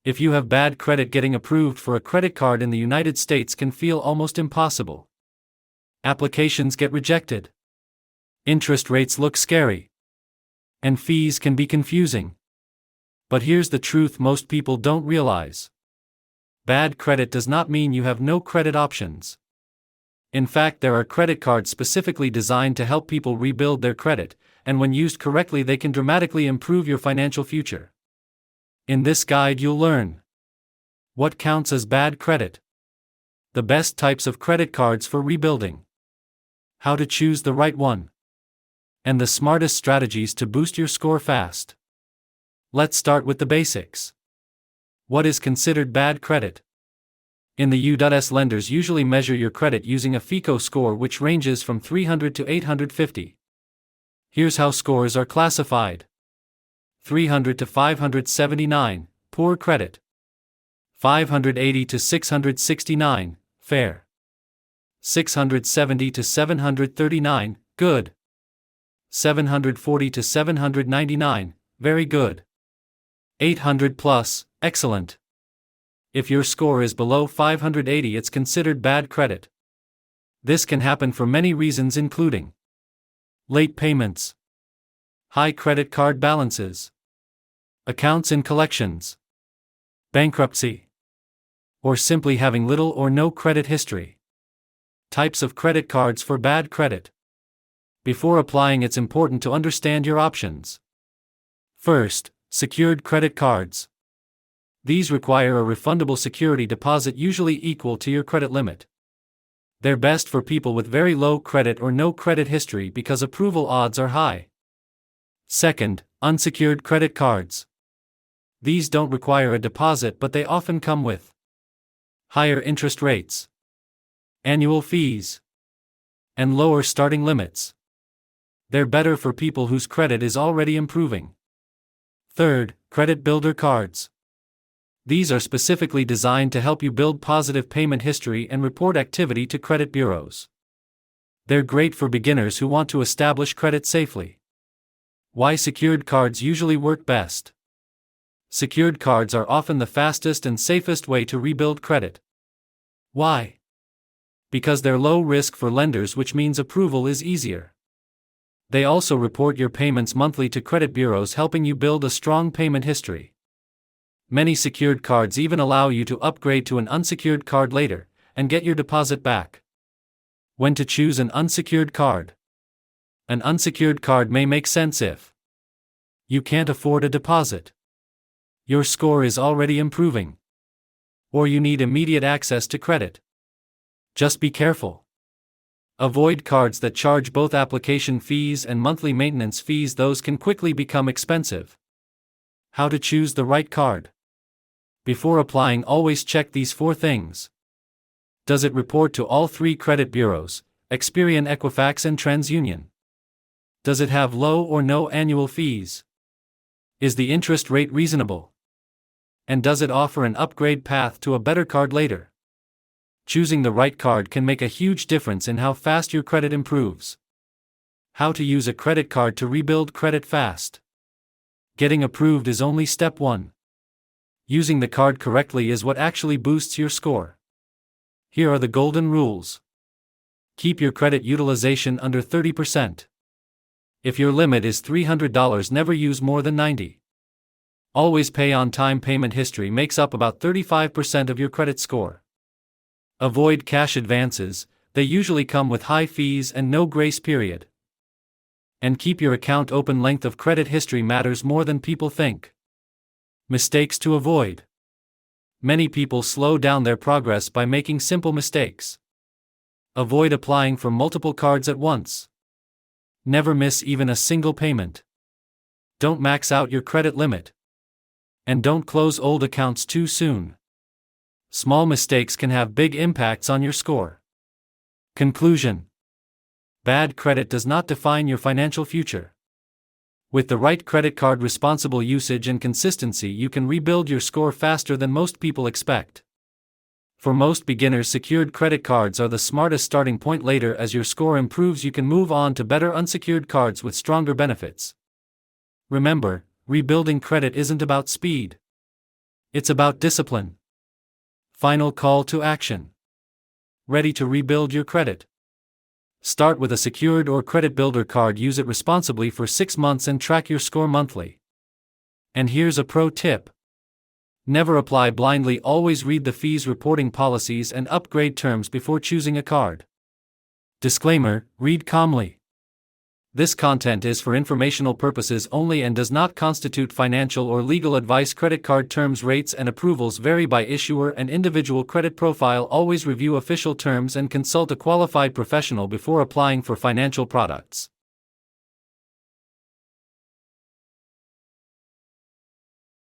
If you have bad credit, getting approved for a credit card in the United States can feel almost impossible. Applications get rejected. Interest rates look scary. And fees can be confusing. But here's the truth most people don't realize. Bad credit does not mean you have no credit options. In fact, there are credit cards specifically designed to help people rebuild their credit, and when used correctly, they can dramatically improve your financial future. In this guide, you'll learn what counts as bad credit, the best types of credit cards for rebuilding, how to choose the right one, and the smartest strategies to boost your score fast. Let's start with the basics. What is considered bad credit? In the U.S., lenders usually measure your credit using a FICO score which ranges from 300 to 850. Here's how scores are classified. 300 to 579, poor credit. 580 to 669, fair. 670 to 739, good. 740 to 799, very good. 800 plus, excellent. If your score is below 580, it's considered bad credit. This can happen for many reasons, including late payments, high credit card balances, accounts in collections, bankruptcy, or simply having little or no credit history. Types of credit cards for bad credit. Before applying, it's important to understand your options. First, secured credit cards. These require a refundable security deposit usually equal to your credit limit. They're best for people with very low credit or no credit history because approval odds are high. Second, unsecured credit cards. These don't require a deposit, but they often come with higher interest rates, annual fees, and lower starting limits. They're better for people whose credit is already improving. Third, credit builder cards. These are specifically designed to help you build positive payment history and report activity to credit bureaus. They're great for beginners who want to establish credit safely. Why secured cards usually work best? Secured cards are often the fastest and safest way to rebuild credit. Why? Because they're low risk for lenders, which means approval is easier. They also report your payments monthly to credit bureaus, helping you build a strong payment history. Many secured cards even allow you to upgrade to an unsecured card later and get your deposit back. When to choose an unsecured card? An unsecured card may make sense if you can't afford a deposit, your score is already improving, or you need immediate access to credit. Just be careful. Avoid cards that charge both application fees and monthly maintenance fees. Those can quickly become expensive. How to choose the right card? Before applying, always check these 4 things. Does it report to all 3 credit bureaus, Experian, Equifax, and TransUnion? Does it have low or no annual fees? Is the interest rate reasonable? And does it offer an upgrade path to a better card later? Choosing the right card can make a huge difference in how fast your credit improves. How to use a credit card to rebuild credit fast. Getting approved is only step 1. Using the card correctly is what actually boosts your score. Here are the golden rules. Keep your credit utilization under 30%. If your limit is $300, never use more than $90. Always pay on time. Payment history makes up about 35% of your credit score. Avoid cash advances, they usually come with high fees and no grace period. And keep your account open. Length of credit history matters more than people think. Mistakes to avoid. Many people slow down their progress by making simple mistakes. Avoid applying for multiple cards at once. Never miss even a single payment. Don't max out your credit limit. And don't close old accounts too soon. Small mistakes can have big impacts on your score. Conclusion. Bad credit does not define your financial future. With the right credit card, responsible usage, and consistency, you can rebuild your score faster than most people expect. For most beginners, secured credit cards are the smartest starting point. Later, as your score improves, you can move on to better unsecured cards with stronger benefits. Remember, rebuilding credit isn't about speed. It's about discipline. Final call to action. Ready to rebuild your credit? Start with a secured or credit builder card. Use it responsibly for 6 months and track your score monthly. And here's a pro tip. Never apply blindly. Always read the fees reporting policies and upgrade terms before choosing a card. Disclaimer: read calmly. This content is for informational purposes only and does not constitute financial or legal advice. Credit card terms, rates, and approvals vary by issuer and individual credit profile. Always review official terms and consult a qualified professional before applying for financial products.